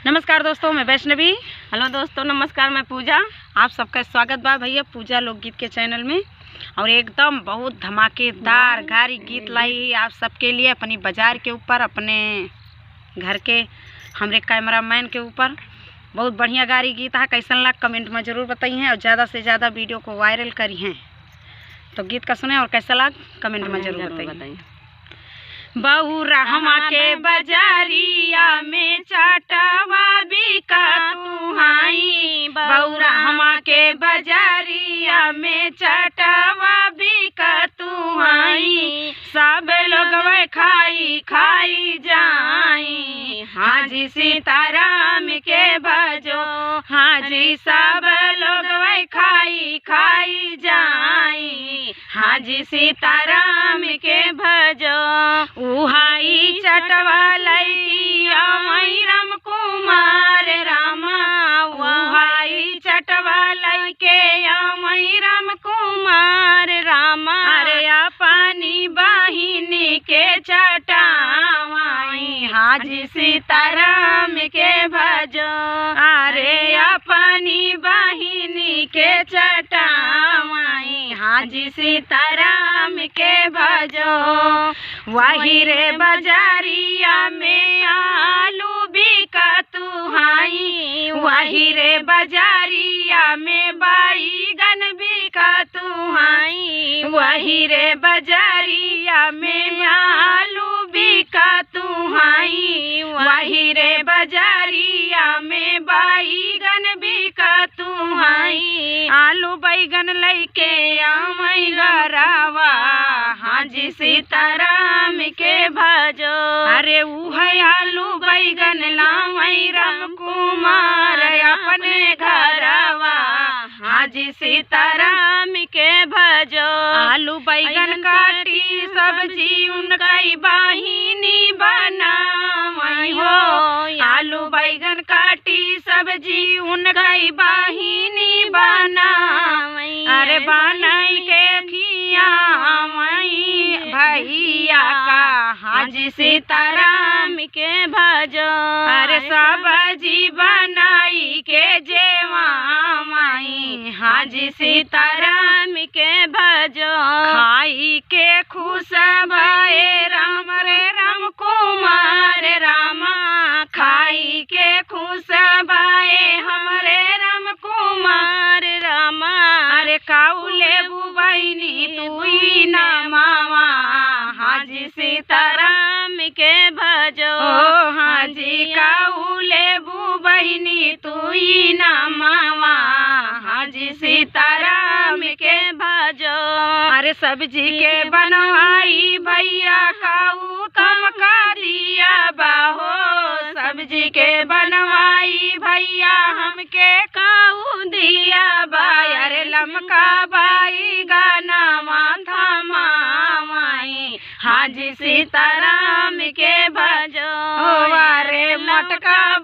नमस्कार दोस्तों, मैं वैष्णवी। हेलो दोस्तों, नमस्कार, मैं पूजा। आप सबका स्वागत बा भैया पूजा लोकगीत के चैनल में। और एकदम बहुत धमाकेदार गारी गीत लाई आप सबके लिए अपनी बाजार के ऊपर, अपने घर के हमरे कैमरामैन के ऊपर। बहुत बढ़िया गारी गीत है। कैसन लग कमेंट में ज़रूर बताइए और ज़्यादा से ज़्यादा वीडियो को वायरल करी हैं। तो गीत का सुने और कैसा लग कमेंट में ज़रूर बताइए। बहुरहमा के बजारिया में चाटवा बिका तुहाई, बहुरहमा के बजारिया में चाटवा बिका तुहाई, सब लोग वे खाई खाई जाई, हाजी सीताराम के भजो, हाजी सब लोग वे खाई खाई जाई, हाजी सीताराम के भजो। उहाई चटवा लैया मई राम कुमार रामा, उहाई चटवा लैके मई राम कुमार रामा, अरे अपनी बहिनी के चटावाई, हाजी सीताराम के भजो, अरे अपनी बहिनी के चटावाई, हाजी सीताराम के भजो। वही रे बजारिया में आलू बिका तुहाई, वही रे बजारिया में बैगन बिका तुहाई, वही रे बजारिया में आलू बिका तुहाई, वही रे बजारिया में बैगन बिका तुहाई, आलू बैगन लैके आमई गरावा, हाजी सीताराम के भजो, अरे उहै आलू बैगन लामई राम कुमार अपने घरवा, हाजी सीताराम के भजो। आलू बैगन काटी सब्जी उनकई बहिनी बनावई हो, आलू बैगन काटी सब्जी उनकई बहिनी बनावई, अरे बनाई के खियावई भैया का, हाजी सीताराम के भजो, अरे सब्जी बनाई के जेवाई, हाजी सीताराम के भजो। खाई के खुश भये राम रे राम कुमार रामा, खाई के खुश भये हमरे राम कुमार रामा, अरे काउले बुबैनी तुई ना मामा, हाजी सीताराम के भजो, हाजी काउले बुबैनी तुई ना मामा, हाजी सीताराम के भजो। अरे सब्जी के बनवाई भैया काऊ कम का दिया बाहो, सब्जी के बनवाई भैया हमके काऊ दिया बाई, अरे लमका बाई गाना माथा माई, हाजी सीताराम के भजो, अरे मटका